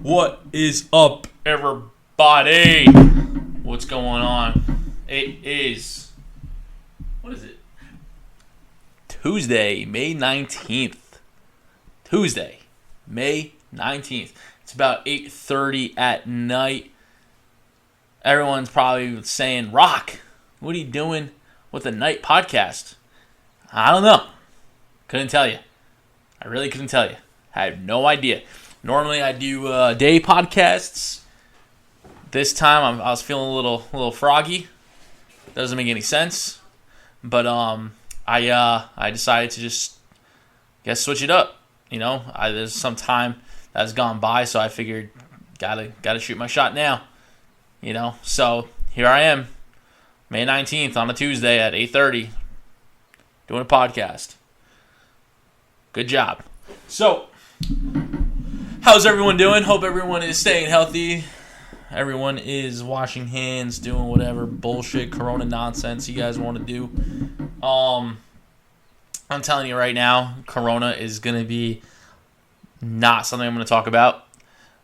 What is up, everybody? What's going on? It is, what is it? Tuesday, May 19th. Tuesday, May 19th. It's about 8:30 at night. Everyone's probably saying, Rock, what are you doing with a night podcast? I don't know. Couldn't tell you. I really couldn't tell you. I have no idea. Normally I do day podcasts. This time I was feeling a little froggy. Doesn't make any sense. But I decided to just switch it up. You know, there's some time that's gone by, so I figured gotta shoot my shot now. You know, so here I am, May 19th on a Tuesday at 8:30, doing a podcast. Good job. So, how's everyone doing? Hope everyone is staying healthy. Everyone is washing hands, doing whatever bullshit corona nonsense you guys want to do. I'm telling you right now, corona is going to be not something I'm going to talk about.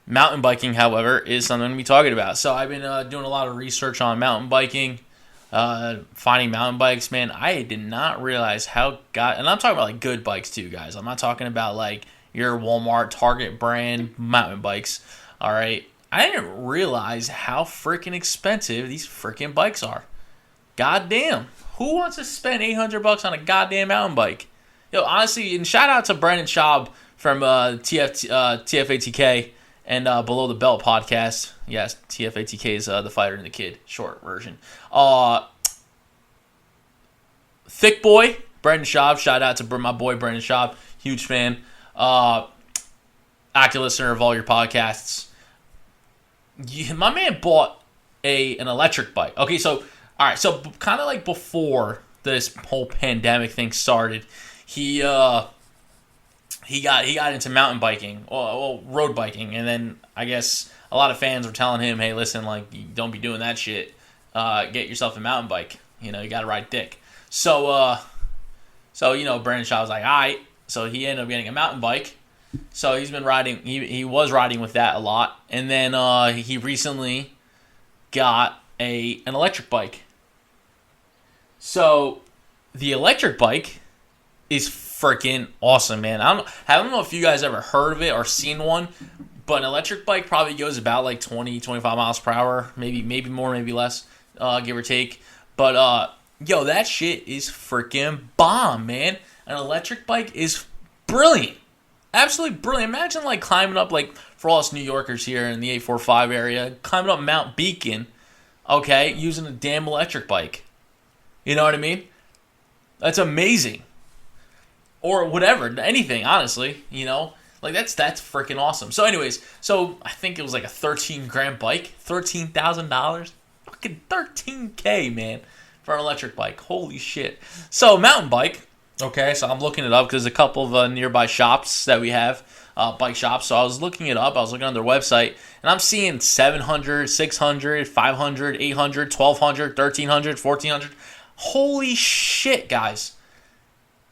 Mountain biking, however, is something I'm going to be talking about. So I've been doing a lot of research on mountain biking, finding mountain bikes. Man, I did not realize and I'm talking about like good bikes too, guys. I'm not talking about like your Walmart, Target brand mountain bikes. All right. I didn't realize how freaking expensive these freaking bikes are. Goddamn. Who wants to spend $800 on a goddamn mountain bike? Yo, honestly, and shout out to Brandon Schaub from TFATK and Below the Belt podcast. Yes, TFATK is the fighter and the kid, short version. Thick Boy, Brandon Schaub. Shout out to my boy Brandon Schaub. Huge fan. Active listener of all your podcasts. My man bought an electric bike. Okay, so all right, so kind of like before this whole pandemic thing started, he got into mountain biking, well, road biking, and then I guess a lot of fans were telling him, "Hey, listen, like, you don't be doing that shit. Get yourself a mountain bike. You know, you got to ride dick." So you know, Brandon Shaw was like, "All right." So he ended up getting a mountain bike. So he's been riding. He was riding with that a lot, and then he recently got an electric bike. So the electric bike is freaking awesome, man. I don't know if you guys ever heard of it or seen one, but an electric bike probably goes about like 20, 25 miles per hour, maybe more, maybe less, give or take. But yo, that shit is freaking bomb, man. An electric bike is brilliant. Absolutely brilliant. Imagine like climbing up, like for all us New Yorkers here in the 845 area, climbing up Mount Beacon, okay, using a damn electric bike. You know what I mean? That's amazing. Or whatever, anything, honestly, you know? Like, that's freaking awesome. So anyways, I think it was like a 13-grand bike, $13,000. Fucking $13K, man, for an electric bike. Holy shit. So, mountain bike. Okay, so I'm looking it up because there's a couple of nearby shops that we have, bike shops. So I was looking it up. I was looking on their website, and I'm seeing 700, 600, 500, 800, 1200, 1300, 1400. Holy shit, guys.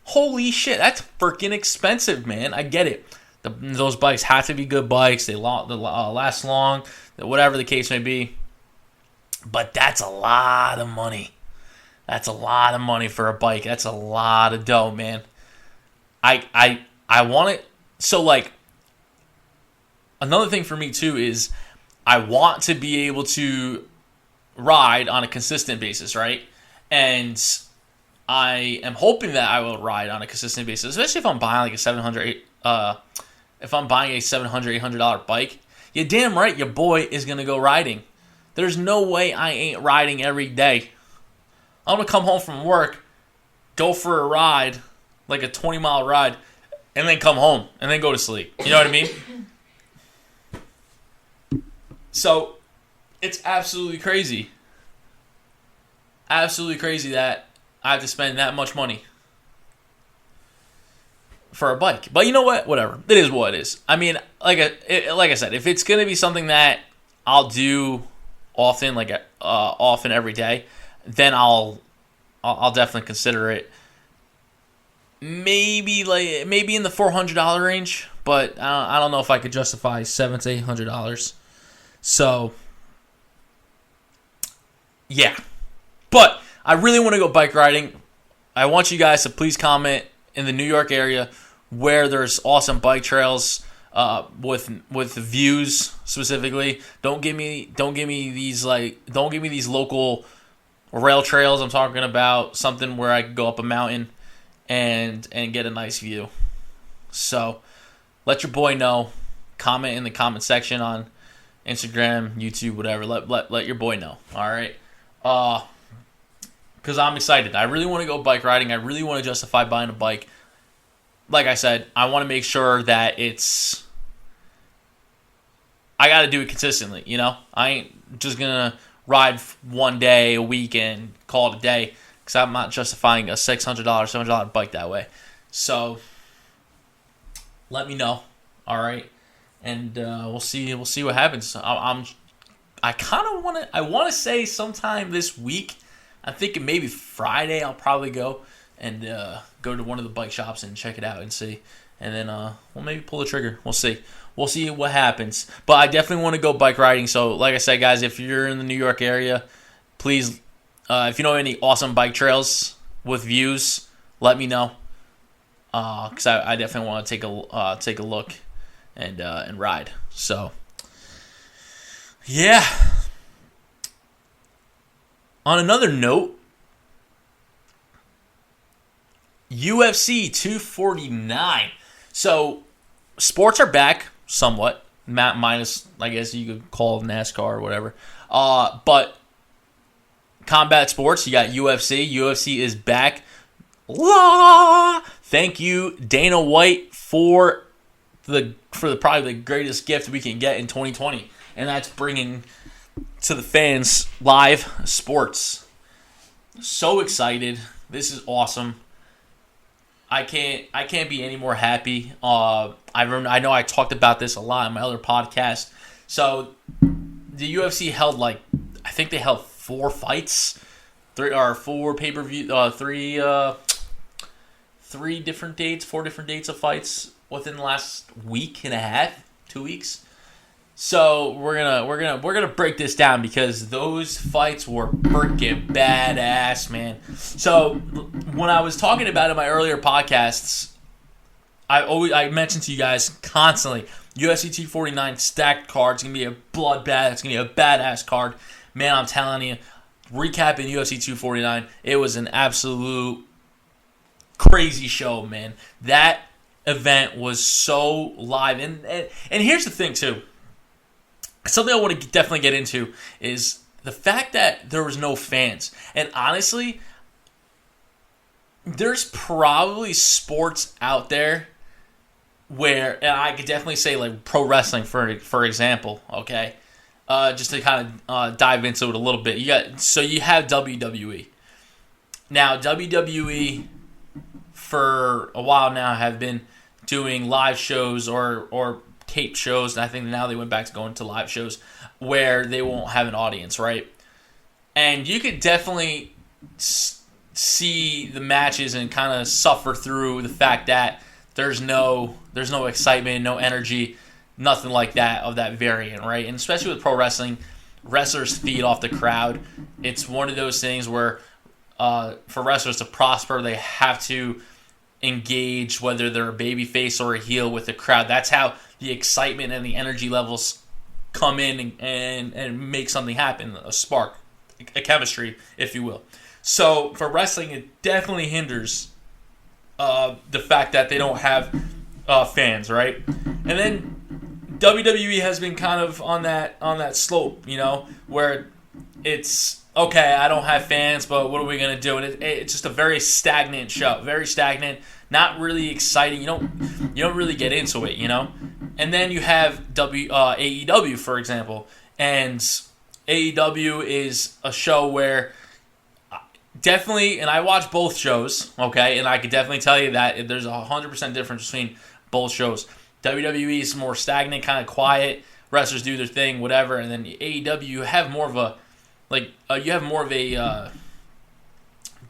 Holy shit. That's freaking expensive, man. I get it. Those bikes have to be good bikes. They last long, whatever the case may be. But that's a lot of money. That's a lot of money for a bike. That's a lot of dough, man. I want it. So, like, another thing for me, too, is I want to be able to ride on a consistent basis, right? And I am hoping that I will ride on a consistent basis, especially if I'm buying like a $700, $800 bike. You're damn right your boy is going to go riding. There's no way I ain't riding every day. I'm going to come home from work, go for a ride, like a 20-mile ride, and then come home, and then go to sleep. You know what I mean? So, it's absolutely crazy. Absolutely crazy that I have to spend that much money for a bike. But you know what? Whatever. It is what it is. I mean, like I said, if it's going to be something that I'll do often, often every day, then I'll definitely consider it. maybe in the $400 range, but I don't know if I could justify $700 to $800. So yeah, but I really want to go bike riding. I want you guys to please comment in the New York area where there's awesome bike trails with views specifically. Don't give me these local rail trails. I'm talking about something where I could go up a mountain and get a nice view. So let your boy know. Comment in the comment section on Instagram, YouTube, whatever. Let your boy know. All right. Because I'm excited. I really want to go bike riding. I really want to justify buying a bike. Like I said, I want to make sure that I got to do it consistently, you know? I ain't just going to ride one day a week and call it a day because I'm not justifying a $600, $700 bike that way. So let me know, all right? And we'll see what happens. I kind of want to say sometime this week. I'm thinking maybe Friday I'll probably go and go to one of the bike shops and check it out and see. And then we'll maybe pull the trigger. We'll see. We'll see what happens. But I definitely want to go bike riding. So like I said, guys, if you're in the New York area, please, if you know any awesome bike trails with views, let me know. Because I definitely want to take a look and ride. So yeah. On another note, UFC 249. So sports are back somewhat, minus I guess you could call NASCAR or whatever. But combat sports, you got UFC. UFC is back. Thank you, Dana White, for probably the greatest gift we can get in 2020, and that's bringing to the fans live sports. So excited! This is awesome. I can't be any more happy. I know I talked about this a lot in my other podcast. So the UFC held I think they held 4 fights, 4 pay-per-view, 4 different dates of fights within the last week and a half, 2 weeks. So we're gonna break this down because those fights were freaking badass, man. So when I was talking about it in my earlier podcasts, I mentioned to you guys constantly UFC 249 stacked card. It's gonna be a bloodbath. It's gonna be a badass card, man. I'm telling you. Recapping UFC 249, it was an absolute crazy show, man. That event was so live, and here's the thing too. Something I want to definitely get into is the fact that there was no fans. And honestly, there's probably sports out there where, and I could definitely say like pro wrestling for example, okay? Just to kind of dive into it a little bit. You have WWE. Now, WWE for a while now have been doing live shows or tape shows, and I think now they went back to going to live shows where they won't have an audience, right? And you could definitely see the matches and kind of suffer through the fact that there's no excitement, no energy, nothing like that of that variant, right? And especially with pro wrestling, wrestlers feed off the crowd. It's one of those things where for wrestlers to prosper, they have to engage, whether they're a babyface or a heel, with the crowd. That's how the excitement and the energy levels come in and make something happen, a spark, a chemistry, if you will. So for wrestling, it definitely hinders the fact that they don't have fans, right? And then WWE has been kind of on that slope, you know, where it's okay, I don't have fans, but what are we gonna do? And it's just a very stagnant show, very stagnant, not really exciting. You don't really get into it, you know. And then you have AEW, for example, and AEW is a show where definitely, and I watch both shows, okay, and I could definitely tell you that there's 100% difference between both shows. WWE is more stagnant, kind of quiet. Wrestlers do their thing, whatever, and then AEW you have more of a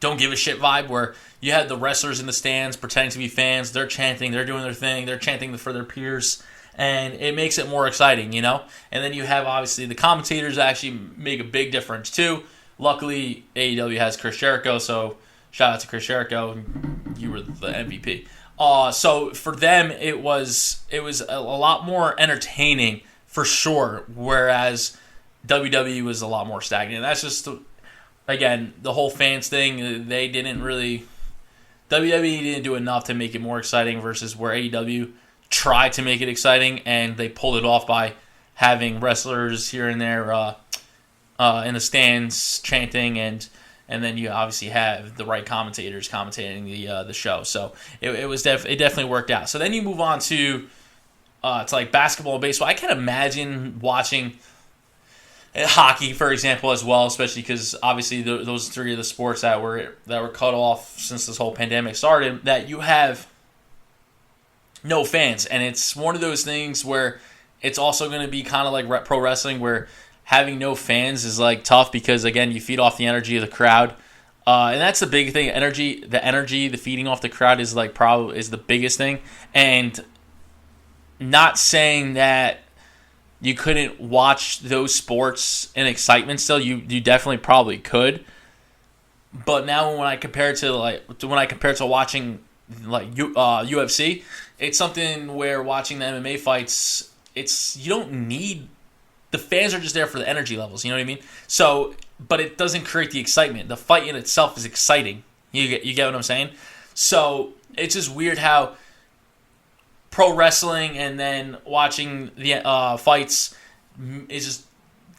don't give a shit vibe where you had the wrestlers in the stands pretending to be fans. They're chanting, they're doing their thing, they're chanting for their peers, and it makes it more exciting, you know? And then you have, obviously, the commentators actually make a big difference, too. Luckily, AEW has Chris Jericho, so shout out to Chris Jericho. You were the MVP. So for them, it was a lot more entertaining, for sure, whereas WWE was a lot more stagnant. That's just, again, the whole fans thing. They didn't really... WWE didn't do enough to make it more exciting versus where AEW tried to make it exciting, and they pulled it off by having wrestlers here and there in the stands chanting, and then you obviously have the right commentators commentating the show. So it definitely worked out. So then you move on to like basketball and baseball. I can imagine watching hockey, for example, as well, especially because obviously those three of the sports that were cut off since this whole pandemic started, that you have no fans. And it's one of those things where it's also going to be kind of like pro wrestling, where having no fans is like tough because, again, you feed off the energy of the crowd. And that's the big thing. The feeding off the crowd is like is the biggest thing. And not saying that you couldn't watch those sports in excitement still. You definitely probably could. But now when I compare it to watching like UFC, it's something where watching the MMA fights, you don't need, the fans are just there for the energy levels, you know what I mean? So, but it doesn't create the excitement. The fight in itself is exciting. You get what I'm saying? So it's just weird how pro wrestling and then watching the fights is just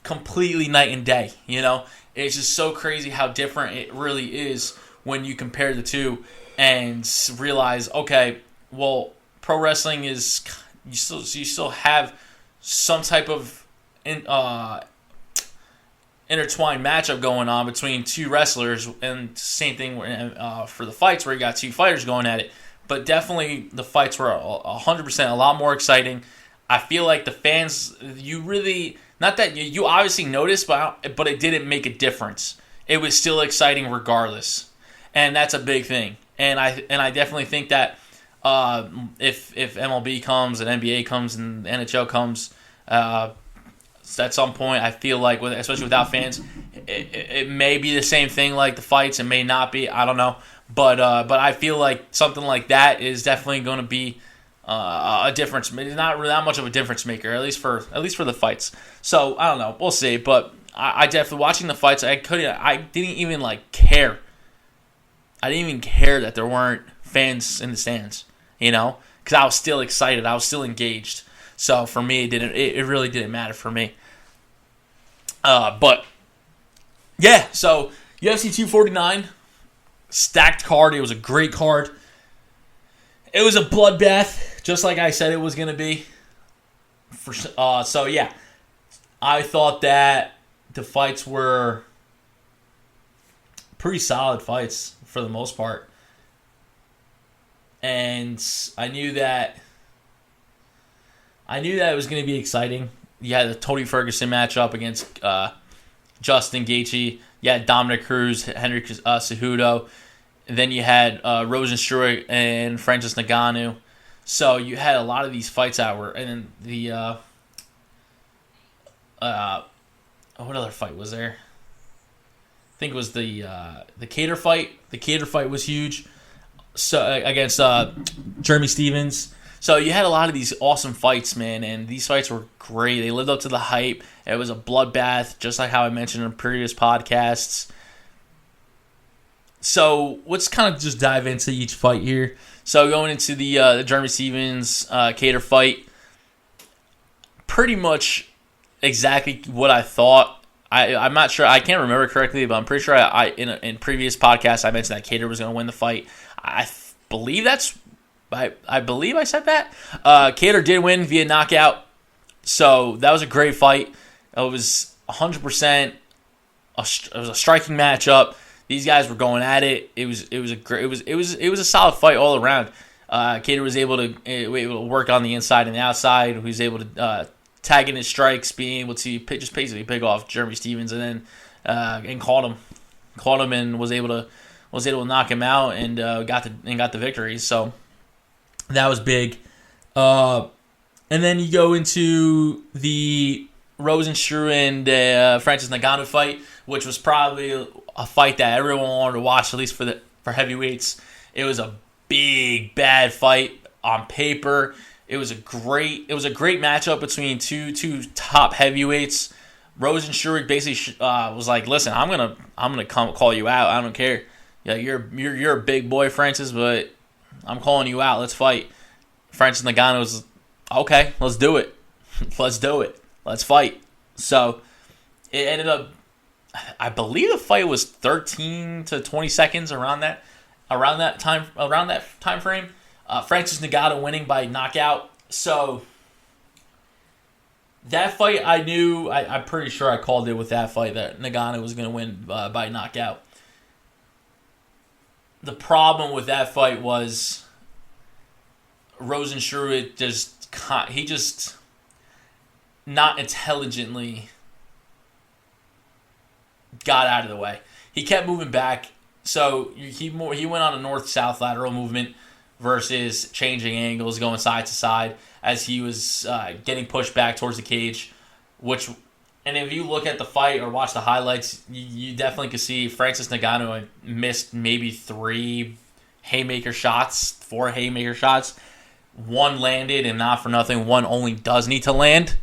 completely night and day, you know? It's just so crazy how different it really is when you compare the two and realize, okay, well, pro wrestling is, you still have some type of intertwined matchup going on between two wrestlers, and same thing for the fights where you got two fighters going at it. But definitely the fights were 100% a lot more exciting. I feel like the fans, you really, not that you obviously noticed, but it didn't make a difference. It was still exciting regardless, and that's a big thing. And I definitely think that if MLB comes and NBA comes and the NHL comes at some point, I feel like, especially without fans, it may be the same thing like the fights. It may not be. I don't know. But I feel like something like that is definitely going to be a difference. It's not that much of a difference maker, at least for the fights. So I don't know. We'll see. But I definitely, watching the fights, I didn't even care. I didn't even care that there weren't fans in the stands, you know, because I was still excited. I was still engaged. So for me, it really didn't matter for me. But yeah, so UFC 249. Stacked card. It was a great card. It was a bloodbath, just like I said it was going to be. So yeah, I thought that the fights were pretty solid fights for the most part. And I knew that it was going to be exciting. You had the Tony Ferguson matchup against Justin Gaethje. You had Dominic Cruz, Henry Cejudo. And then you had Rosenstruik and Francis Ngannou. So you had a lot of these fights out where, and then the what other fight was there? I think it was the Cater fight. The Cater fight was huge. So against Jeremy Stevens. So you had a lot of these awesome fights, man, and these fights were great. They lived up to the hype. It was a bloodbath, just like how I mentioned in previous podcasts. So let's kind of just dive into each fight here. So going into the Jeremy Stevens Cater fight, pretty much exactly what I thought. I'm not sure. I can't remember correctly, but I'm pretty sure in previous podcasts I mentioned that Cater was going to win the fight. I believe I said that. Cater did win via knockout, so that was a great fight. It was 100%. It was a striking matchup. These guys were going at it. It was a solid fight all around. Cater was able to work on the inside and the outside. He was able to tag in his strikes, being able to basically pick off Jeremy Stevens, and then and caught him and was able was able to knock him out and got the victory. So that was big. And then you go into the Rosenstruck and Francis Ngannou fight, which was probably a fight that everyone wanted to watch, at least for heavyweights. It was a big, bad fight on paper. It was a great matchup between two top heavyweights. Rosenstruck basically was like, "Listen, I'm gonna come call you out. I don't care. Yeah, you're a big boy, Francis, but I'm calling you out. Let's fight." Francis Ngannou was, "Okay, let's do it. Let's fight." So it ended up, I believe the fight was 13 to 20 seconds around that time frame. Francis Ngannou winning by knockout. So that fight, I'm pretty sure I called it with that fight that Ngannou was going to win by knockout. The problem with that fight was Rosenstruck just not intelligently got out of the way. He kept moving back, so he went on a north-south lateral movement versus changing angles, going side to side as he was getting pushed back towards the cage. And if you look at the fight or watch the highlights, you definitely could see Francis Ngannou missed maybe 4 haymaker shots. One landed, and not for nothing, one only does need to land.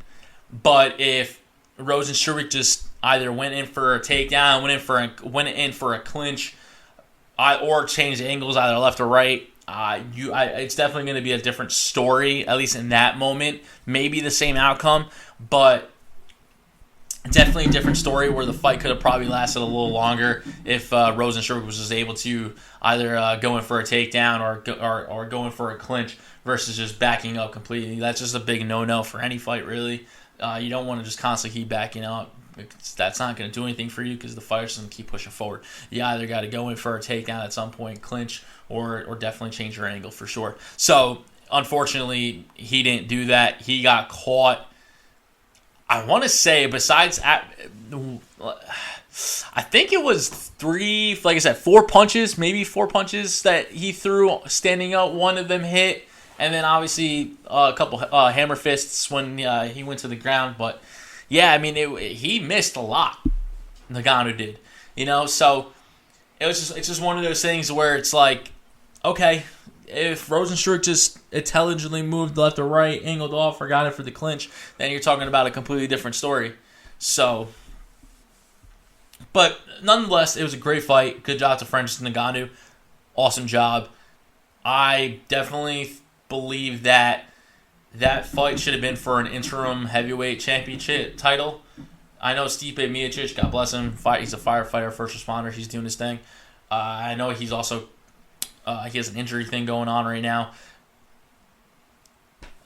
But if Rosenstruck just either went in for a takedown, went in for a clinch, or changed angles either left or right, it's definitely going to be a different story, at least in that moment. Maybe the same outcome, but definitely a different story where the fight could have probably lasted a little longer if Rosenstruck was just able to either go in for a takedown or go in for a clinch versus just backing up completely. That's just a big no-no for any fight, really. You don't want to just constantly keep backing up. That's not going to do anything for you because the fighter's going to keep pushing forward. You either got to go in for a takedown at some point, clinch, or definitely change your angle for sure. So, unfortunately, he didn't do that. He got caught. I want to say, I think it was 4 punches, maybe 4 punches that he threw standing up. One of them hit, and then obviously a couple hammer fists when he went to the ground. But yeah, I mean, he missed a lot. Ngannou did, So it's just one of those things where it's like, okay, if Rosenstruck just intelligently moved left or right, angled off, or got it for the clinch, then you're talking about a completely different story. So, but nonetheless, it was a great fight. Good job to Francis Ngannou. Awesome job. I definitely believe that fight should have been for an interim heavyweight championship title. I know Stipe Miocic, God bless him, he's a firefighter, first responder. He's doing his thing. I know he's also he has an injury thing going on right now.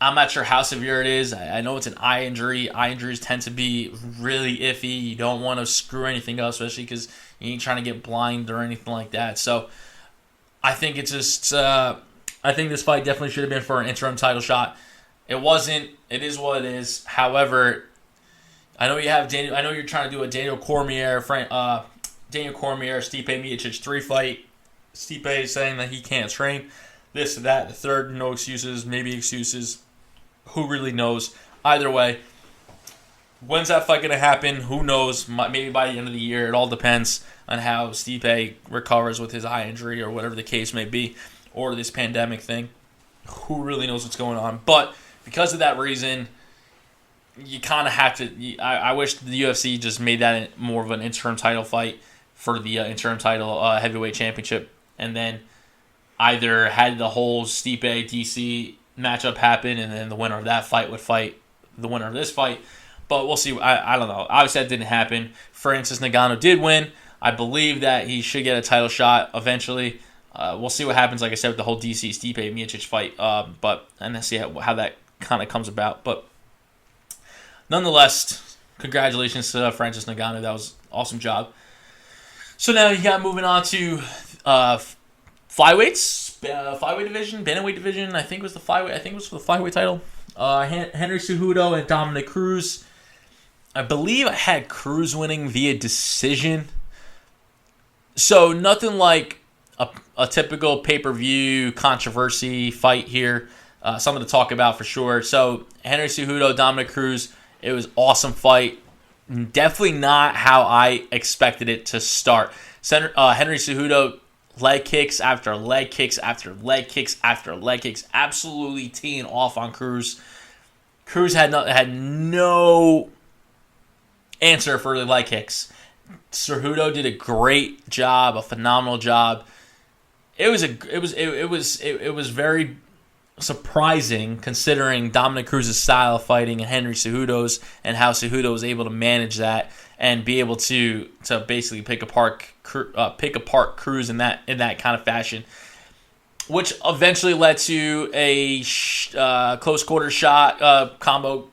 I'm not sure how severe it is. I know it's an eye injury. Eye injuries tend to be really iffy. You don't want to screw anything up, especially because you ain't trying to get blind or anything like that. So I think it's just I think this fight definitely should have been for an interim title shot. It wasn't. It is what it is. However, I know you have Daniel. I know you're trying to do a Daniel Cormier, Stipe Miocic 3-fight. Stipe is saying that he can't train. This, that, the third. No excuses. Maybe excuses. Who really knows? Either way, when's that fight going to happen? Who knows? Maybe by the end of the year. It all depends on how Stipe recovers with his eye injury or whatever the case may be, or this pandemic thing. Who really knows what's going on? But because of that reason, you kind of have to. I wish the UFC just made that more of an interim title fight for the interim title heavyweight championship, and then either had the whole Stipe DC matchup happen, and then the winner of that fight would fight the winner of this fight. But we'll see. I don't know. Obviously, that didn't happen. Francis Ngannou did win. I believe that he should get a title shot eventually. We'll see what happens, like I said, with the whole DC Stipe Miocic fight. And let's see how that kind of comes about. But nonetheless, congratulations to Francis Ngannou. That was an awesome job. So now you got moving on to flyweights, flyweight division, bantamweight division. I think it was the flyweight. I think it was for the flyweight title. Henry Cejudo and Dominic Cruz. I believe I had Cruz winning via decision. So nothing like a typical pay-per-view controversy fight here. Something to talk about for sure. So Henry Cejudo, Dominic Cruz, it was an awesome fight. Definitely not how I expected it to start. Henry Cejudo, leg kicks after leg kicks after leg kicks after leg kicks, absolutely teeing off on Cruz. Cruz had no answer for the leg kicks. Cejudo did a great job, a phenomenal job. It was very surprising considering Dominic Cruz's style of fighting and Henry Cejudo's, and how Cejudo was able to manage that and be able to basically pick apart Cruz in that kind of fashion, which eventually led to a close quarter shot combo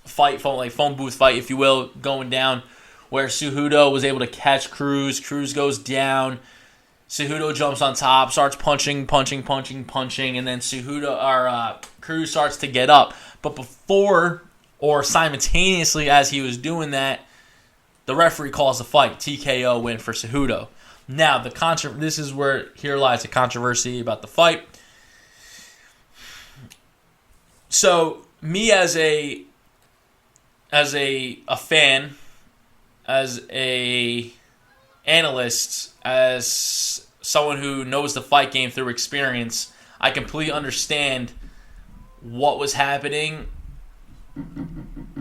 fight, phone booth fight, if you will, going down, where Cejudo was able to catch Cruz. Cruz goes down. Cejudo jumps on top, starts punching, and then Cruz starts to get up. But before or simultaneously as he was doing that, the referee calls the fight. TKO win for Cejudo. Now, this is where here lies the controversy about the fight. So, me as a fan, as a analyst, as someone who knows the fight game through experience, I completely understand what was happening,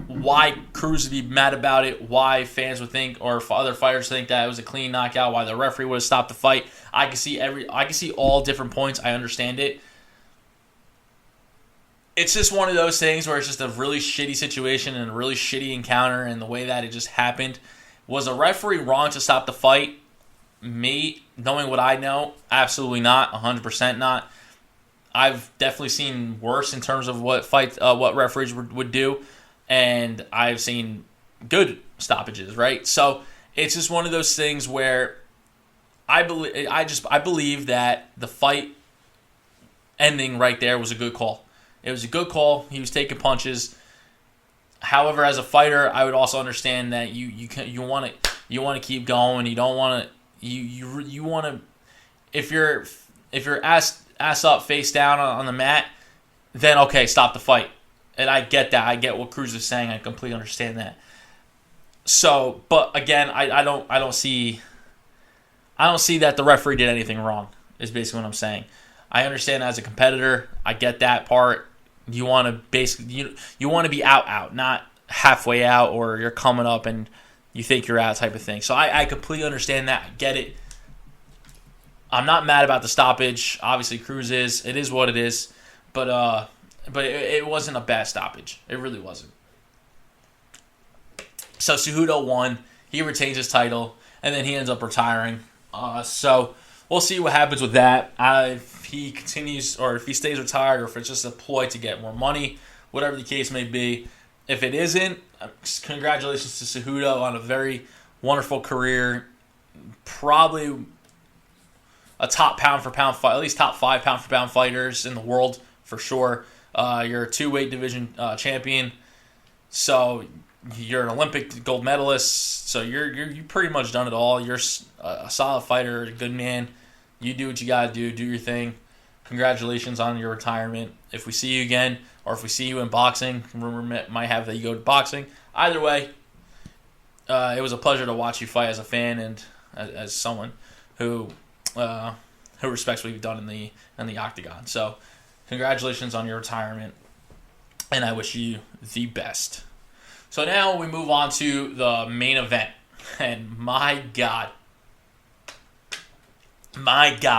why Cruz would be mad about it, why fans would think, or other fighters think that it was a clean knockout, why the referee would have stopped the fight. I can see all different points. I understand it. It's just one of those things where it's just a really shitty situation and a really shitty encounter, and the way that it just happened. Was a referee wrong to stop the fight? Me, knowing what I know, absolutely not, 100% not. I've definitely seen worse in terms of what referees would do, and I've seen good stoppages, right? So it's just one of those things where I believe that the fight ending right there was a good call. It was a good call. He was taking punches. However, as a fighter, I would also understand that you want to keep going. You don't want to you want to if you're ass up, face down on the mat, then okay, stop the fight. And I get that. I get what Cruz is saying. I completely understand that. So, but again, I don't see that the referee did anything wrong. Is basically what I'm saying. I understand as a competitor. I get that part. You want to basically you want to be out, not halfway out, or you're coming up and you think you're out type of thing. So I completely understand that. I get it. I'm not mad about the stoppage. Obviously, Cruz is. It is what it is. But it wasn't a bad stoppage. It really wasn't. So Cejudo won. He retains his title, and then he ends up retiring. So we'll see what happens with that. If he continues, or if he stays retired, or if it's just a ploy to get more money, whatever the case may be. If it isn't, congratulations to Cejudo on a very wonderful career. Probably a top pound-for-pound fight, at least top 5 pound-for-pound fighters in the world for sure. You're a 2-weight division champion, so you're an Olympic gold medalist. So you pretty much done it all. You're a solid fighter, a good man. You do what you gotta do. Do your thing. Congratulations on your retirement. If we see you again, or if we see you in boxing, rumor might have that you go to boxing. Either way, it was a pleasure to watch you fight as a fan and as someone who respects what you've done in the octagon. So, congratulations on your retirement, and I wish you the best. So now we move on to the main event, and my God,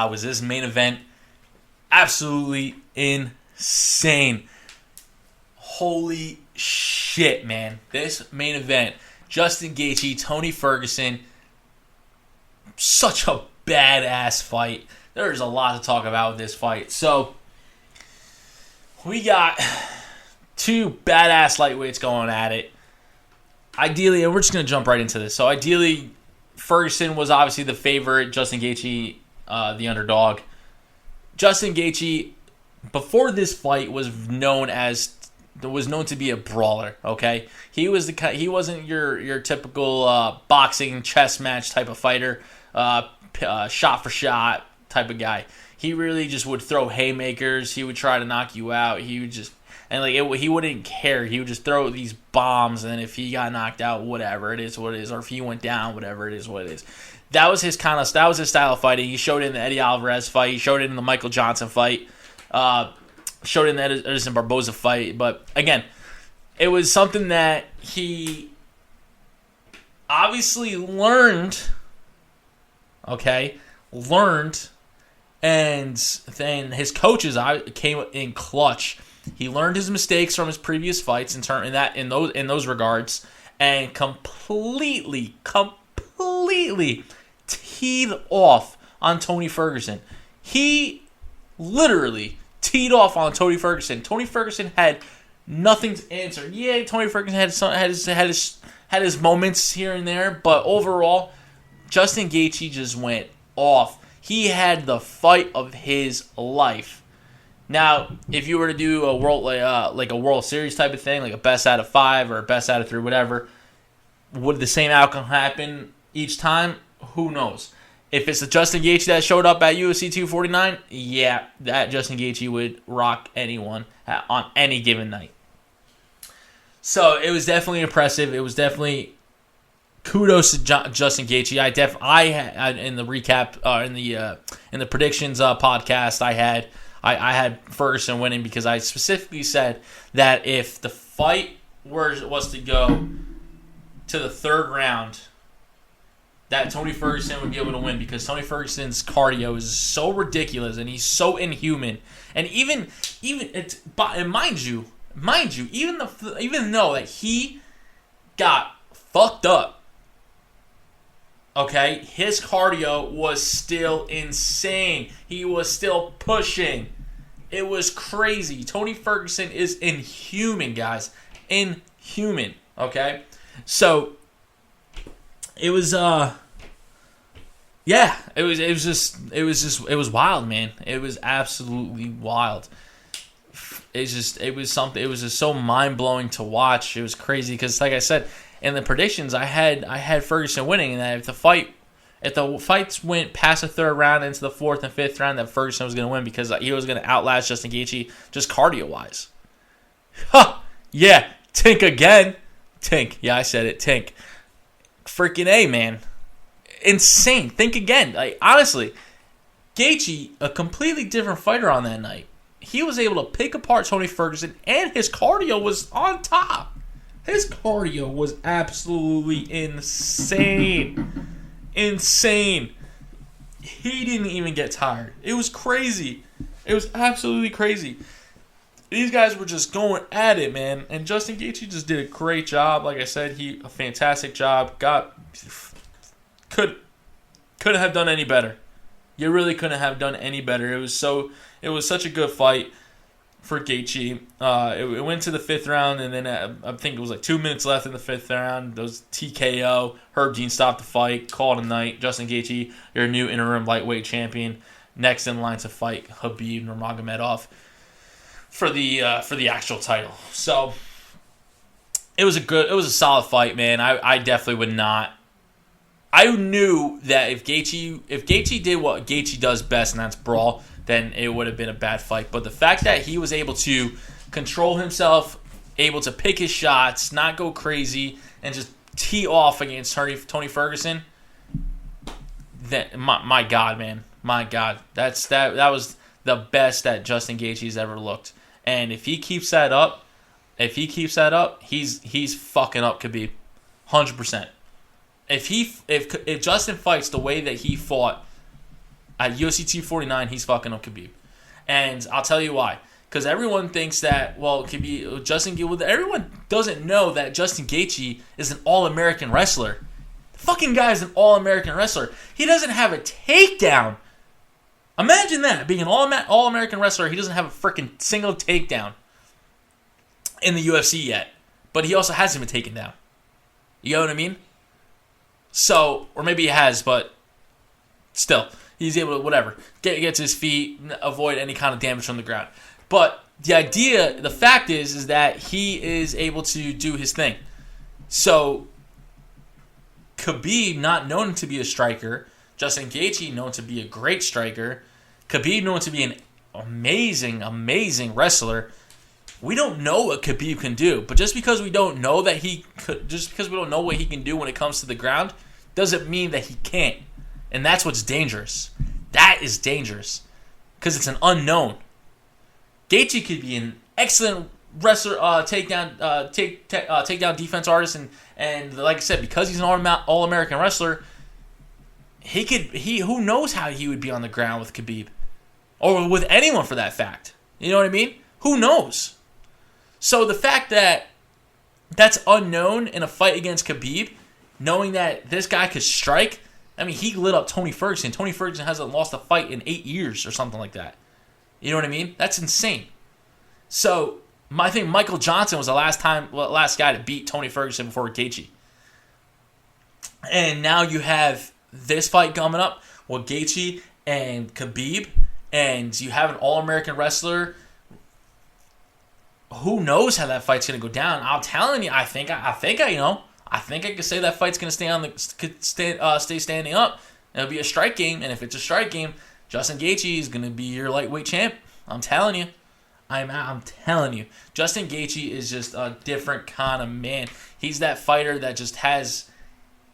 was this main event absolutely insane. Holy shit, man. This main event, Justin Gaethje, Tony Ferguson, such a badass fight. There's a lot to talk about with this fight. So, we got 2 badass lightweights going at it. Ideally, and we're just going to jump right into this. So, ideally, Ferguson was obviously the favorite, Justin Gaethje the underdog. Justin Gaethje, before this fight, was known to be a brawler. Okay, he wasn't your typical boxing chess match type of fighter, shot for shot, type of guy. He really just would throw haymakers. He would try to knock you out. He would just he wouldn't care. He would just throw these bombs, and if he got knocked out, whatever, it is what it is, or if he went down, whatever, it is what it is. That was his style of fighting. He showed it in the Eddie Alvarez fight. He showed it in the Michael Johnson fight. Showed it in the Edison Barboza fight. But again, it was something that he obviously learned. Okay, and then his coaches came in clutch. He learned his mistakes from his previous fights in those regards, and completely teed off on Tony Ferguson. He literally teed off on Tony Ferguson. Tony Ferguson had nothing to answer. Yeah, Tony Ferguson had his moments here and there, but overall, Justin Gaethje just went off. He had the fight of his life. Now, if you were to do a World Series type of thing, like a best out of 5 or a best out of 3, whatever, would the same outcome happen each time? Who knows? If it's the Justin Gaethje that showed up at UFC 249, yeah, that Justin Gaethje would rock anyone on any given night. So it was definitely impressive. It was definitely kudos to Justin Gaethje. I had in the recap in the predictions podcast I had Ferguson winning because I specifically said that if the fight was to go to the third round, that Tony Ferguson would be able to win because Tony Ferguson's cardio is so ridiculous and he's so inhuman. And even mind you, even though that he got fucked up, okay, his cardio was still insane. He was still pushing. It was crazy. Tony Ferguson is inhuman, guys. Inhuman. Okay? So it was it was wild, man. It was absolutely wild. It was just so mind-blowing to watch. It was crazy because, like I said, in the predictions, I had Ferguson winning, and that if the fights went past the third round into the fourth and fifth round, that Ferguson was going to win because he was going to outlast Justin Gaethje just cardio-wise. Huh. Yeah. Tink again. Tink. Yeah, I said it. Tink. Freaking A, man. Insane. Think again. Like, honestly, Gaethje, a completely different fighter on that night. He was able to pick apart Tony Ferguson, and his cardio was on top. His cardio was absolutely insane. Insane. He didn't even get tired. It was crazy. It was absolutely crazy. These guys were just going at it, man. And Justin Gaethje just did a great job. Like I said, a fantastic job. Couldn't have done any better. You really couldn't have done any better. It was such a good fight for Gaethje. It went to the fifth round, and then I think it was like 2 minutes left in the fifth round. Those TKO. Herb Dean stopped the fight, called a night. Justin Gaethje, your new interim lightweight champion, next in line to fight Khabib Nurmagomedov for the actual title. So it was a solid fight, man. I definitely would not. I knew that if Gaethje did what Gaethje does best, and that's brawl, then it would have been a bad fight. But the fact that he was able to control himself, able to pick his shots, not go crazy, and just tee off against Tony Ferguson, that my God, man, my God, that was the best that Justin Gaethje's ever looked. And if he keeps that up, he's fucking up Khabib, 100%. If Justin fights the way that he fought at UFC 249, he's fucking up Khabib. And I'll tell you why. Because everyone thinks that, everyone doesn't know that Justin Gaethje is an all-American wrestler. The fucking guy is an all-American wrestler. He doesn't have a takedown. Imagine that, being an all-American wrestler, he doesn't have a freaking single takedown in the UFC yet. But he also hasn't been taken down. You know what I mean? So, or maybe he has, but still, he's able to, whatever, get to his feet, avoid any kind of damage from the ground. But the fact is that he is able to do his thing. So, Khabib, not known to be a striker, Justin Gaethje, known to be a great striker. Khabib, known to be an amazing, amazing wrestler. We don't know what Khabib can do, but just because we don't know what he can do when it comes to the ground, doesn't mean that he can't. And that's what's dangerous. That is dangerous because it's an unknown. Gaethje could be an excellent wrestler, takedown defense artist, and like I said, because he's an all-American wrestler, who knows how he would be on the ground with Khabib, or with anyone for that fact. You know what I mean? Who knows? So the fact that that's unknown in a fight against Khabib, knowing that this guy could strike, I mean, he lit up Tony Ferguson. Tony Ferguson hasn't lost a fight in 8 years or something like that. You know what I mean? That's insane. So I think Michael Johnson was the last guy to beat Tony Ferguson before Gaethje. And now you have this fight coming up with Gaethje and Khabib, and you have an all-American wrestler. Who knows how that fight's going to go down? I'm telling you, I think I can say that fight's going to stay standing up. It'll be a strike game, and if it's a strike game, Justin Gaethje is going to be your lightweight champ. I'm telling you. I'm telling you. Justin Gaethje is just a different kind of man. He's that fighter that just has...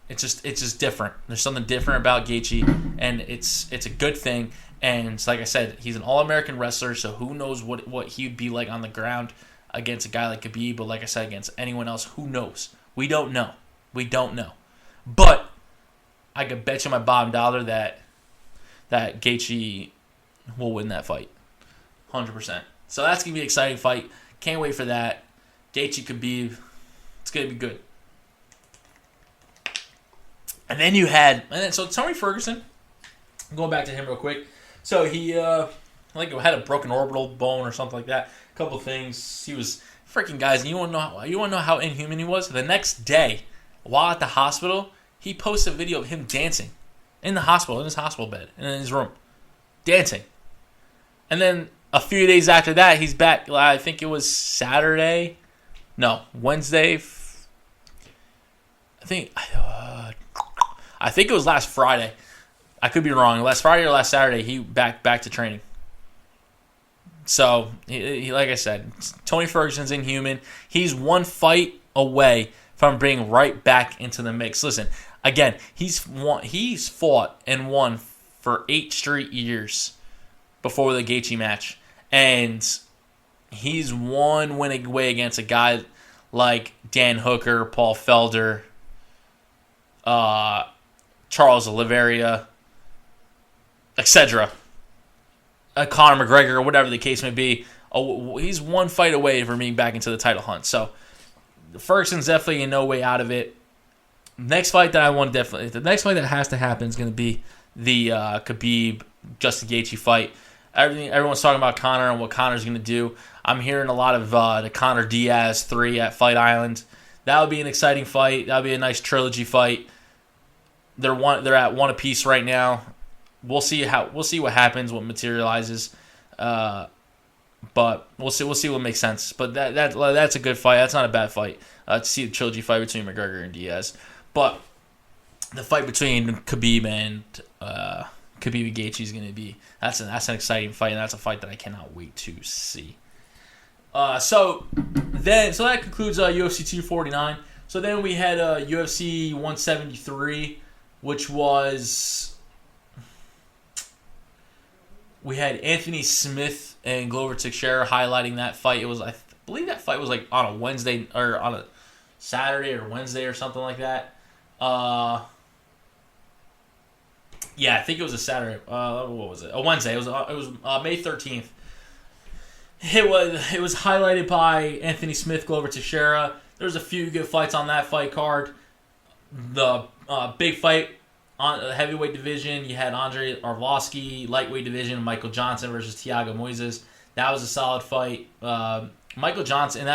It's just different. There's something different about Gaethje, and it's a good thing. And like I said, he's an all-American wrestler, so who knows what he'd be like on the ground against a guy like Khabib. But like I said, against anyone else, who knows? We don't know. But I could bet you my bottom dollar that Gaethje will win that fight. 100%. So that's going to be an exciting fight. Can't wait for that. Gaethje Khabib. It's going to be good. And then so Tony Ferguson, going back to him real quick. So he had a broken orbital bone or something like that. A couple things. He was freaking, guys. You want to know how inhuman he was? The next day, while at the hospital, he posted a video of him dancing in the hospital, in his hospital bed, in his room, dancing. And then a few days after that, he's back. I think it was Wednesday. I think it was last Friday. I could be wrong. Last Friday or last Saturday, he back to training. So, he like I said, Tony Ferguson's inhuman. He's one fight away from being right back into the mix. Listen, again, he's fought and won for 8 straight years before the Gaethje match. And he's one win away against a guy like Dan Hooker, Paul Felder, Charles Oliveira, etc. Conor McGregor, or whatever the case may be. He's one fight away from being back into the title hunt. So Ferguson's definitely in no way out of it. The next fight that has to happen is going to be the Khabib Justin Gaethje fight. Everyone's talking about Conor and what Conor's going to do. I'm hearing a lot of the Conor Diaz 3 at Fight Island. That would be an exciting fight. That would be a nice trilogy fight. They're at one apiece right now. We'll see what happens, what materializes, but we'll see what makes sense. But that's a good fight. That's not a bad fight. To see the trilogy fight between McGregor and Diaz, but the fight between Khabib and Gaethje is going to be that's an exciting fight, and that's a fight that I cannot wait to see. So that concludes UFC 249. So then we had UFC 173, which was. We had Anthony Smith and Glover Teixeira highlighting that fight. It was, I believe, that fight was like on a Wednesday or on a Saturday or Wednesday or something like that. Yeah, I think it was a Saturday. What was it? A Wednesday. It was May 13th. It was highlighted by Anthony Smith, Glover Teixeira. There was a few good fights on that fight card. The big fight. On the heavyweight division, you had Andrei Arlovsky. Lightweight division, Michael Johnson versus Thiago Moises. That was a solid fight. Michael Johnson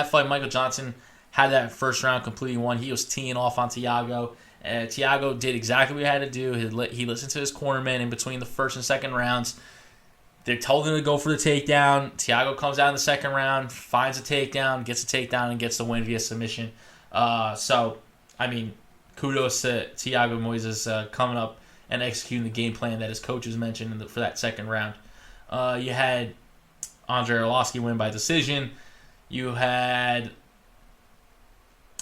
had that first round completely won. He was teeing off on Thiago. Thiago did exactly what he had to do. He listened to his cornerman in between the first and second rounds. They told him to go for the takedown. Thiago comes out in the second round, finds a takedown, gets a takedown, and gets the win via submission. So, I mean, kudos to Thiago Moises coming up and executing the game plan that his coaches mentioned for that second round. You had Andrei Arlovski win by decision. You had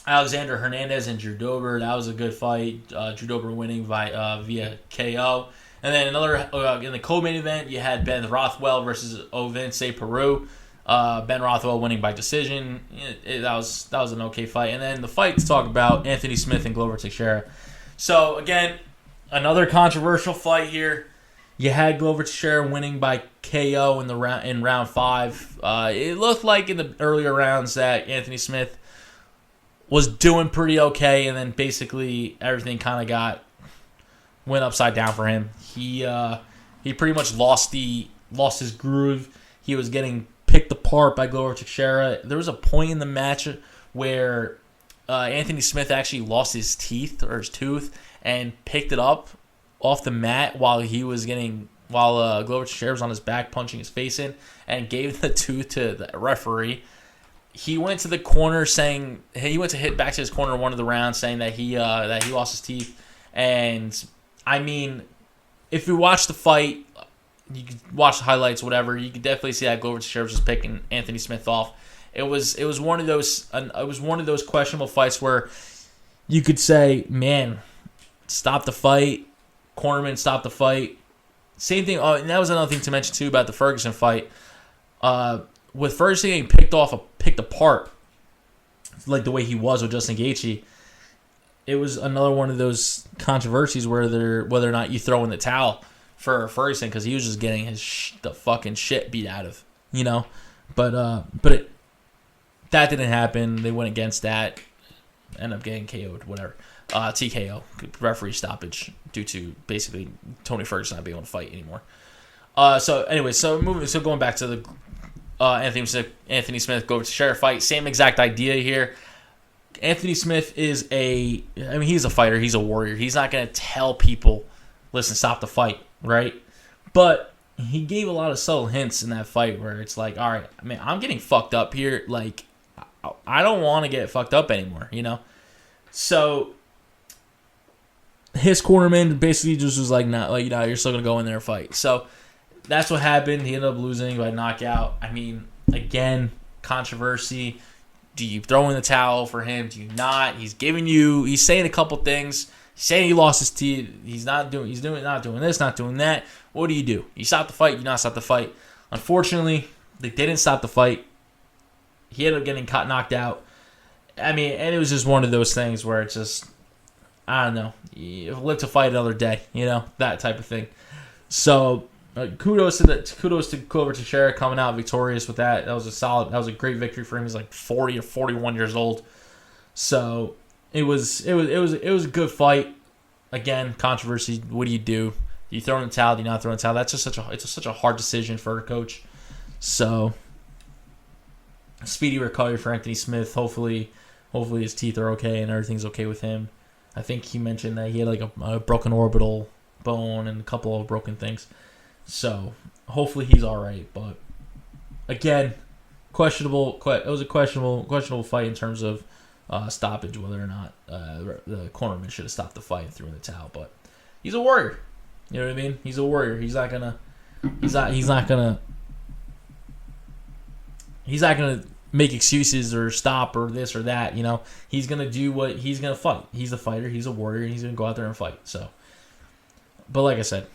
Alexander Hernandez and Drew Dober. That was a good fight. Drew Dober winning via KO. And then another in the co-main event, you had Ben Rothwell versus Ovince Peru. Ben Rothwell winning by decision. That was an okay fight. And then the fight to talk about, Anthony Smith and Glover Teixeira. So again, another controversial fight here. You had Glover Teixeira winning by KO in round 5. It looked like in the earlier rounds that Anthony Smith was doing pretty okay, and then basically everything kind of went upside down for him. He pretty much lost his groove. He was getting picked apart by Glover Teixeira. There was a point in the match where Anthony Smith actually lost his teeth or his tooth and picked it up off the mat while Glover Teixeira was on his back punching his face in, and gave the tooth to the referee. He went to the corner saying he went to hit back to his corner one of the rounds saying that he lost his teeth. And I mean, if you watch the fight, you could watch the highlights, whatever, you could definitely see that Glover Teixeira was just picking Anthony Smith off. It was one of those questionable fights where you could say, man, stop the fight. Cornerman stopped the fight. Same thing. And that was another thing to mention too about the Ferguson fight. With Ferguson getting picked apart, like the way he was with Justin Gaethje, it was another one of those controversies whether or not you throw in the towel for Ferguson, because he was just getting the fucking shit beat out of, you know. But that didn't happen. They went against that, ended up getting KO'd, whatever. TKO, referee stoppage due to basically Tony Ferguson not being able to fight anymore. So going back to the Anthony Smith Glover Teixeira fight, same exact idea here. Anthony Smith he's a fighter, he's a warrior. He's not going to tell people, listen, stop the fight, right? But he gave a lot of subtle hints in that fight where it's like, all right, I mean, I'm getting fucked up here. Like, I don't want to get fucked up anymore, you know? So his cornerman basically just was like, nah, like, you're still going to go in there and fight. So that's what happened. He ended up losing by knockout. I mean, again, controversy. Do you throw in the towel for him? Do you not? He's saying a couple things. He's saying he lost his teeth. Not doing this, not doing that. What do? You stop the fight, you not stop the fight. Unfortunately, they didn't stop the fight. He ended up getting knocked out. I mean, and it was just one of those things where it's just, I don't know, you live to fight another day, you know, that type of thing. So kudos to Glover Teixeira coming out victorious with that. That was a great victory for him. He's like 40 or 41 years old. So it was a good fight. Again, controversy. What do? Do you throw in the towel? Do you not throw in the towel? That's just such a hard decision for a coach. So speedy recovery for Anthony Smith. Hopefully his teeth are okay and everything's okay with him. I think he mentioned that he had like a broken orbital bone and a couple of broken things. So hopefully he's all right. But again, questionable. It was a questionable fight in terms of stoppage, whether or not the cornerman should have stopped the fight and threw in the towel. But he's a warrior. You know what I mean? He's a warrior. He's not gonna make excuses or stop or this or that. You know, he's gonna do what he's gonna fight. He's a fighter. He's a warrior. And he's gonna go out there and fight. So, but like I said,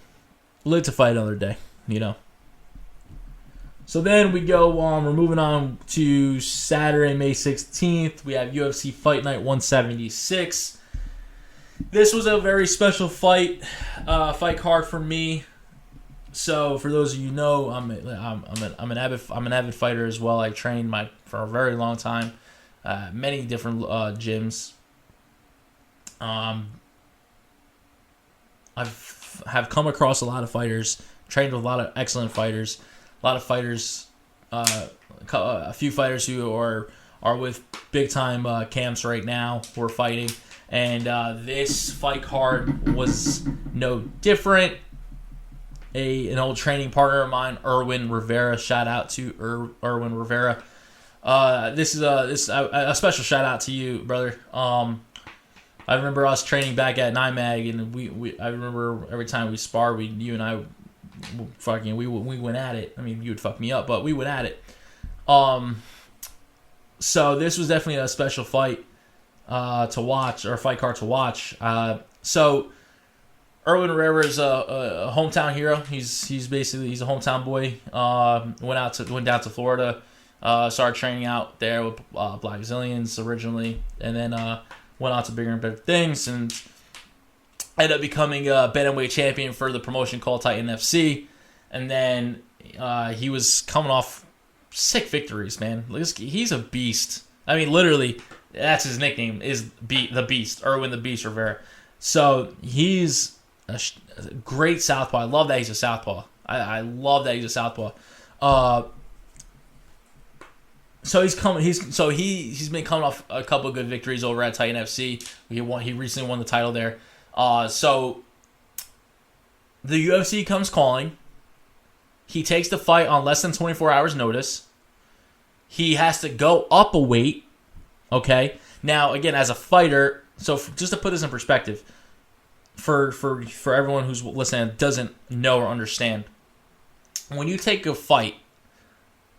live to fight another day. You know. So then we go on. We're moving on to Saturday, May 16th. We have UFC Fight Night 176. This was a very special fight card for me. So for those of you who know, I'm an avid fighter as well. I trained for a very long time, many different gyms. Have come across a lot of fighters, trained with a lot of excellent fighters. A lot of fighters, a few fighters who are with big time camps right now who are fighting, and this fight card was no different. An old training partner of mine, Erwin Rivera. Shout out to Erwin Rivera. This is a special shout out to you, brother. I remember us training back at NIMAG, and I remember every time we sparred, you and I we went at it. I mean, you would fuck me up, but we went at it. So this was definitely a special fight to watch, or a fight card to watch. So Erwin Herrera is a hometown hero. He's a hometown boy. Went down to Florida, started training out there with Black Zillions originally, and then went on to bigger and better things, and ended up becoming a bantamweight champion for the promotion called Titan FC. And then he was coming off sick victories, man. He's a beast. I mean, literally, that's his nickname, is the Beast, Erwin the Beast Rivera. So he's a great southpaw. I love that he's a southpaw. I love that he's a southpaw. So he's been coming off a couple of good victories over at Titan FC. He recently won the title there. So the UFC comes calling. He takes the fight on less than 24 hours notice. He has to go up a weight. Okay. Now, again, as a fighter, so just to put this in perspective, for everyone who's listening that doesn't know or understand, when you take a fight,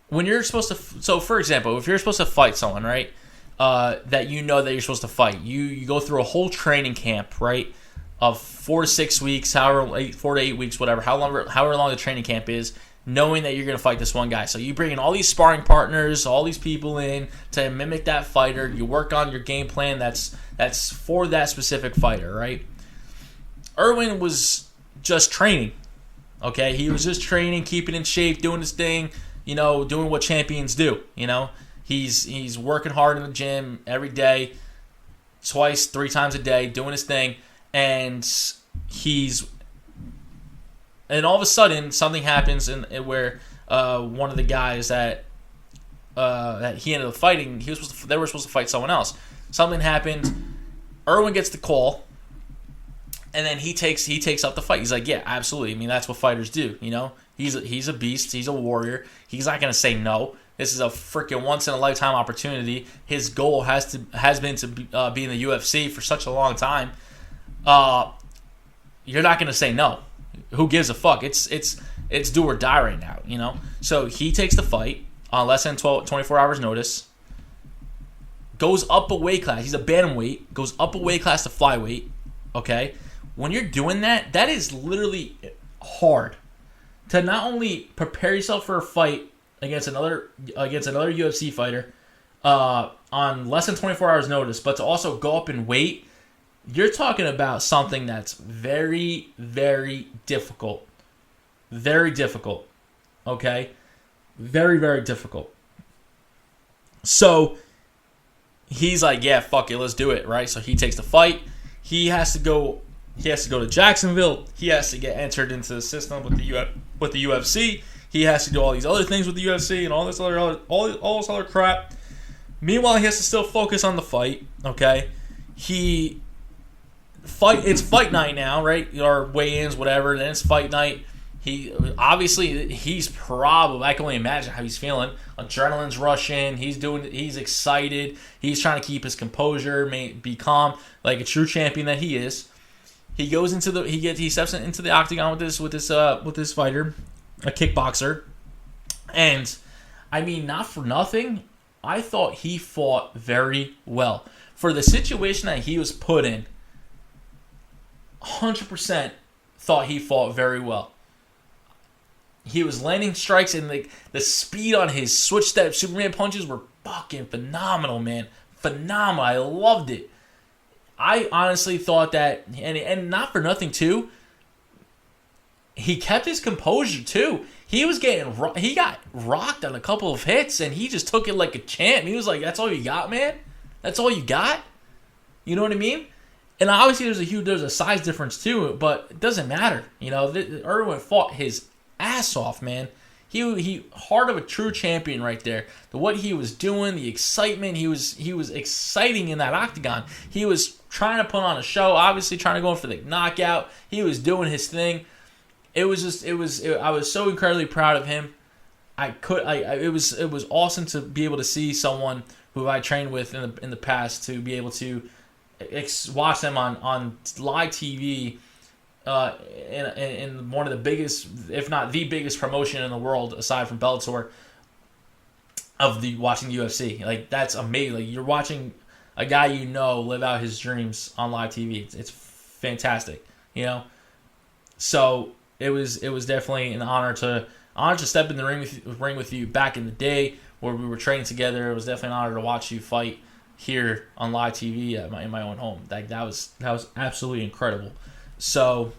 when you're supposed to, so for example, if you're supposed to fight someone, right, that you know that you're supposed to fight, you go through a whole training camp, right, of 4 to 6 weeks, 4 to 8 weeks, whatever, however long the training camp is, knowing that you're going to fight this one guy. So you bring in all these sparring partners, all these people in to mimic that fighter. You work on your game plan that's for that specific fighter, right? Erwin was just training, okay? He was just training, keeping in shape, doing his thing, doing what champions do, He's working hard in the gym every day, 3 times a day, doing his thing, and all of a sudden something happens where one of the guys that he ended up fighting, they were supposed to fight someone else. Something happened. Erwin gets the call, and then he takes up the fight. He's like, yeah, absolutely. I mean, that's what fighters do. He's a beast. He's a warrior. He's not gonna say no. This is a freaking once in a lifetime opportunity. His goal has been to be in the UFC for such a long time. You're not gonna say no. Who gives a fuck? It's do or die right now. So he takes the fight on less than 24 hours notice. Goes up a weight class. He's a bantamweight. Goes up a weight class to flyweight. Okay. When you're doing that, that is literally hard. To not only prepare yourself for a fight against another UFC fighter on less than 24 hours notice, but to also go up in weight, you're talking about something that's very, very difficult. Very difficult. Okay? Very, very difficult. So he's like, yeah, fuck it, let's do it, right? So he takes the fight. He has to go to Jacksonville. He has to get entered into the system with the UFC. He has to do all these other things with the UFC and all this other crap. Meanwhile, he has to still focus on the fight. Okay, it's fight night now, right? Or weigh-ins, whatever. Then it's fight night. He's probably, I can only imagine how he's feeling. Adrenaline's rushing. He's excited. He's trying to keep his composure, be calm, like a true champion that he is. He goes he steps into the octagon with this fighter, a kickboxer, and I mean, not for nothing, I thought he fought very well for the situation that he was put in. 100% thought he fought very well. He was landing strikes, and the speed on his switch step Superman punches were fucking phenomenal, man. Phenomenal. I loved it. I honestly thought that, and not for nothing too, he kept his composure too. He got rocked on a couple of hits, and he just took it like a champ. He was like, "That's all you got, man. That's all you got." You know what I mean? And obviously, there's a size difference too, but it doesn't matter. Erwin fought his ass off, man. He heart of a true champion right there. What he was doing, the excitement, he was exciting in that octagon. He was trying to put on a show, obviously trying to go in for the knockout. He was doing his thing. I was so incredibly proud of him. It was awesome to be able to see someone who I trained with in the past to be able to watch them on live TV in one of the biggest, if not the biggest promotion in the world aside from Bellator, of watching the UFC. Like, that's amazing. Like, you're watching a guy live out his dreams on live TV. It's fantastic, So it was definitely an honor to step in the ring with you back in the day where we were training together. It was definitely an honor to watch you fight here on live TV in my own home. That was absolutely incredible. So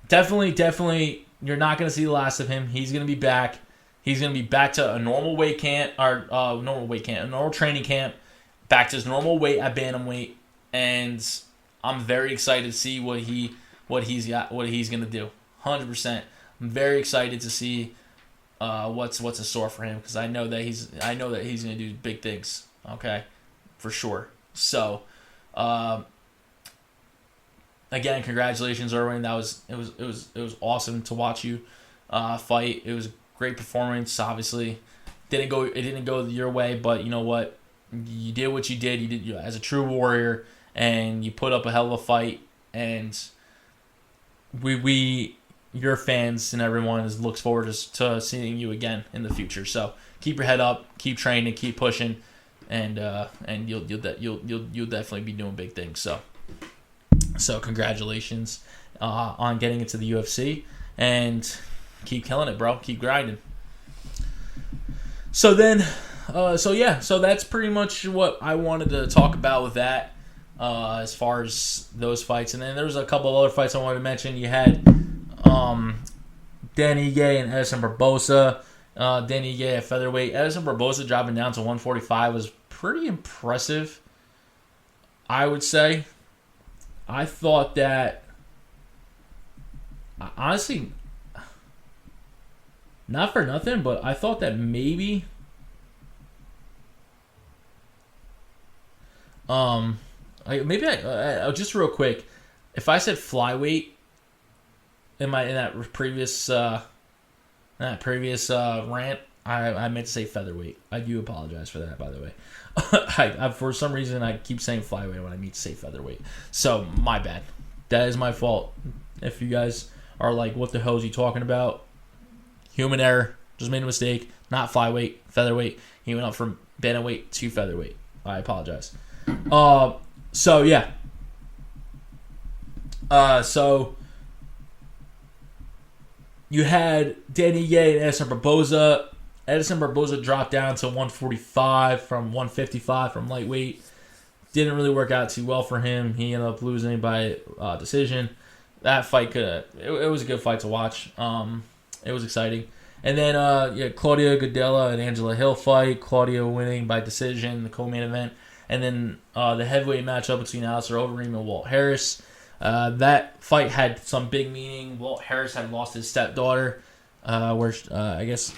definitely, you're not going to see the last of him. He's going to be back. He's going to be back to a normal weight camp, or a normal training camp, back to his normal weight at bantamweight, and I'm very excited to see what he's going to do. 100%. I'm very excited to see what's in store for him, because I know that he's going to do big things. Okay, for sure. So, again, congratulations, Erwin. It was awesome to watch you fight. It was a great performance. Obviously, it didn't go your way, but you know what? You did what you did. You did as a true warrior, and you put up a hell of a fight. And your fans and everyone looks forward to seeing you again in the future. So keep your head up, keep training, keep pushing, and you'll definitely be doing big things. So congratulations on getting into the UFC, and keep killing it, bro. Keep grinding. So that's pretty much what I wanted to talk about with that, as far as those fights. And then there was a couple of other fights I wanted to mention. You had Dan Ige and Edson Barboza. Dan Ige at featherweight. Edson Barboza dropping down to 145 was pretty impressive, I would say. I thought that, honestly, not for nothing, but I thought that maybe just real quick, if I said flyweight in that previous rant, I meant to say featherweight. I do apologize for that, by the way. I for some reason I keep saying flyweight when I mean to say featherweight. So my bad. That is my fault. If you guys are like, what the hell is he talking about? Human error. Just made a mistake. Not flyweight, featherweight. He went up from bantamweight to featherweight. I apologize. So yeah. So you had Danny Ye and Edson Barboza. Edson Barboza dropped down to 145 from 155 from lightweight. Didn't really work out too well for him. He ended up losing by decision. That fight it was a good fight to watch. It was exciting. And then Claudia Gadelha and Angela Hill fight. Claudia winning by decision, the co-main event. And then the heavyweight matchup between Alistair Overeem and Walt Harris. That fight had some big meaning. Walt Harris had lost his stepdaughter, where I guess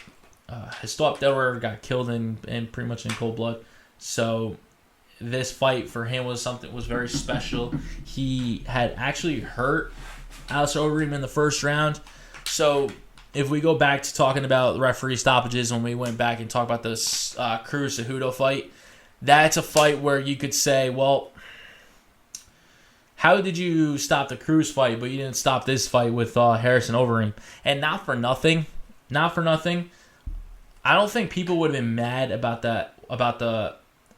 his stepdaughter got killed in pretty much in cold blood. So this fight for him was very special. He had actually hurt Alistair Overeem in the first round. So if we go back to talking about referee stoppages, when we went back and talked about this Cruz Cejudo fight, that's a fight where you could say, well, how did you stop the Cruz fight, but you didn't stop this fight with Harris and Overeem? And not for nothing, I don't think people would have been mad about that,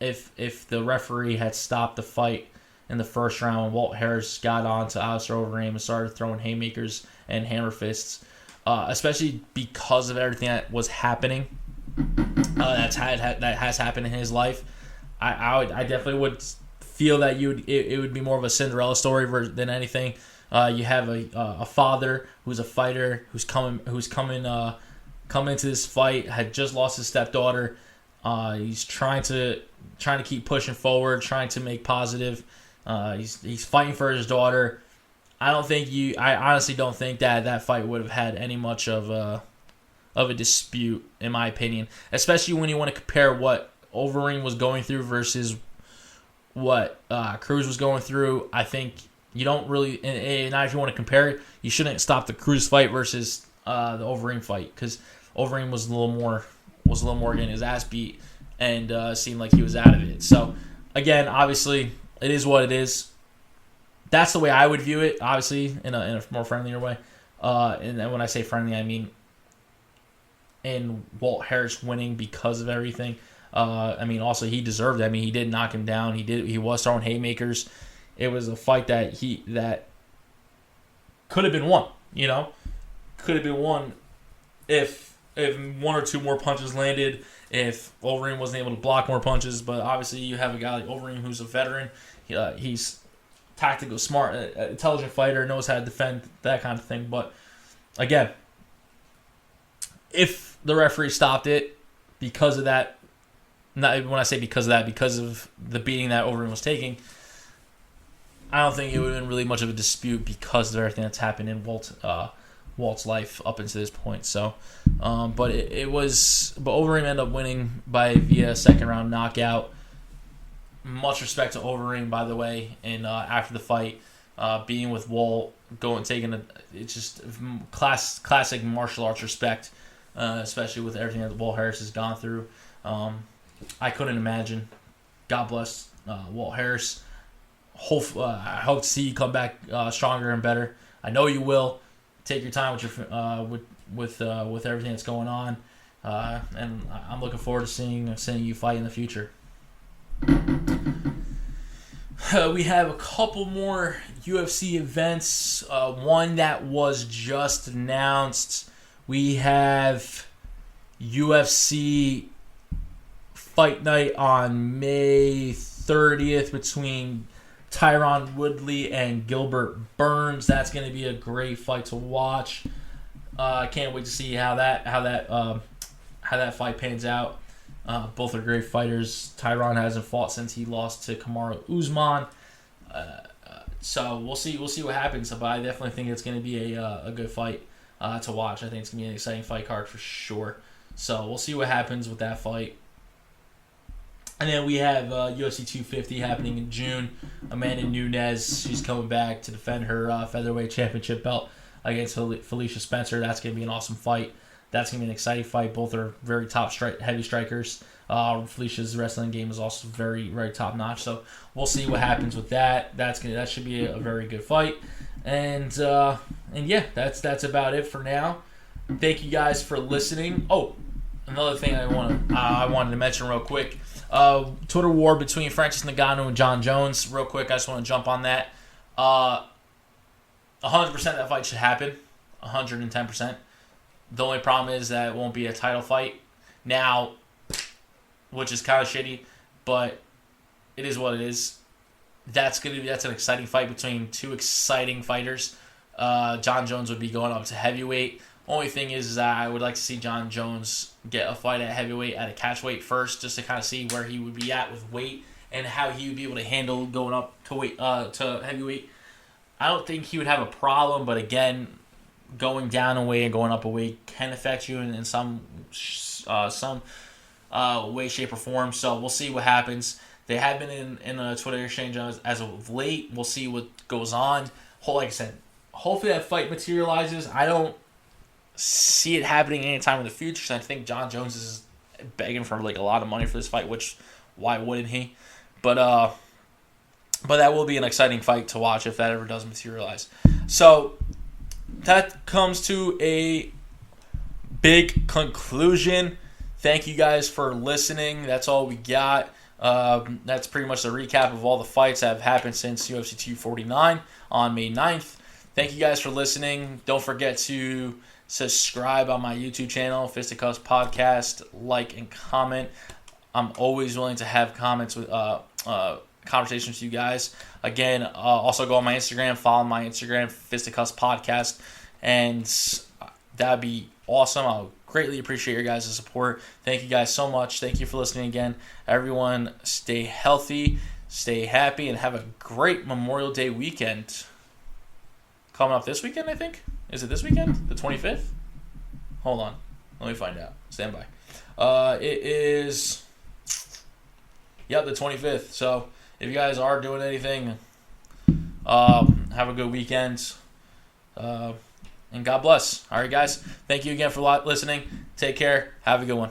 if the referee had stopped the fight in the first round when Walt Harris got on to Alistair Overeem and started throwing haymakers and hammer fists, especially because of everything that was happening that has happened in his life. I definitely would feel that it would be more of a Cinderella story than anything. You have a father who's a fighter who's coming into this fight, had just lost his stepdaughter. He's trying to keep pushing forward, trying to make positive. He's fighting for his daughter. I honestly don't think that fight would have had any much of a dispute, in my opinion. Especially when you want to compare what Overeem was going through versus what Cruz was going through. I think you don't really, and if you want to compare it, you shouldn't stop the Cruz fight versus the Overeem fight, because Overeem was a little more getting his ass beat and seemed like he was out of it. So again, obviously It is what it is. That's the way I would view it, obviously, in a more friendlier way. And when I say friendly, I mean in Walt Harris winning because of everything. Also he deserved it. I mean, he did knock him down. He was throwing haymakers. It was a fight that could have been won. Could have been won if one or two more punches landed. If Overeem wasn't able to block more punches, but obviously you have a guy like Overeem who's a veteran. He's tactical, smart, intelligent fighter, knows how to defend, that kind of thing. But again, if the referee stopped it because of that, not when I say because of that, because of the beating that Overeem was taking, I don't think it would have been really much of a dispute because of everything that's happened in Walt's life up until this point. So, but Overeem ended up winning via second round knockout. Much respect to Overeem, by the way, and after the fight, being with Walt, it's just classic martial arts respect, especially with everything that Walt Harris has gone through. I couldn't imagine. God bless Walt Harris. I hope to see you come back stronger and better. I know you will. Take your time with everything that's going on, and I'm looking forward to seeing you fight in the future. We have a couple more UFC events. One that was just announced. We have UFC Fight Night on May 30th between Tyron Woodley and Gilbert Burns. That's going to be a great fight to watch. I can't wait to see how that fight pans out. Both are great fighters. Tyron hasn't fought since he lost to Kamaru Usman. So we'll see what happens. But I definitely think it's going to be a good fight to watch. I think it's going to be an exciting fight card for sure. So we'll see what happens with that fight. And then we have UFC 250 happening in June. Amanda Nunes, she's coming back to defend her featherweight championship belt against Felicia Spencer. That's going to be an awesome fight. That's going to be an exciting fight. Both are very top heavy strikers. Felicia's wrestling game is also very, very top notch. So we'll see what happens with that. That should be a very good fight. And yeah, that's about it for now. Thank you guys for listening. Oh, another thing I wanted to mention real quick. Twitter war between Francis Ngannou and John Jones. Real quick, I just want to jump on that. 100% that fight should happen. 110%. The only problem is that it won't be a title fight now, which is kind of shitty, but it is what it is. That's an exciting fight between two exciting fighters. John Jones would be going up to heavyweight. Only thing is that I would like to see John Jones get a fight at heavyweight at a catchweight first, just to kind of see where he would be at with weight and how he would be able to handle going up to heavyweight. I don't think he would have a problem, but again, going down a weight and going up a weight can affect you in some way, shape, or form. So we'll see what happens. They have been in a Twitter exchange as of late. We'll see what goes on. Like I said, hopefully that fight materializes. I don't see it happening anytime in the future. So I think John Jones is begging for a lot of money for this fight, which why wouldn't he? But that will be an exciting fight to watch if that ever does materialize. So that comes to a big conclusion. Thank you guys for listening. That's all we got. That's pretty much the recap of all the fights that have happened since UFC 249 on May 9th. Thank you guys for listening. Don't forget to subscribe on my YouTube channel, Fisticuffs Podcast. Like and comment. I'm always willing to have conversations with you guys. Again, also go on my Instagram, follow my Instagram, Fisticuffs Podcast, and that'd be awesome. I'll greatly appreciate your guys' support. Thank you guys so much. Thank you for listening again. Everyone, stay healthy, stay happy, and have a great Memorial Day weekend. Coming up this weekend, I think. Is it this weekend? The 25th? Hold on. Let me find out. Stand by. It is... Yep, the 25th. So, if you guys are doing anything, have a good weekend. And God bless. All right, guys. Thank you again for listening. Take care. Have a good one.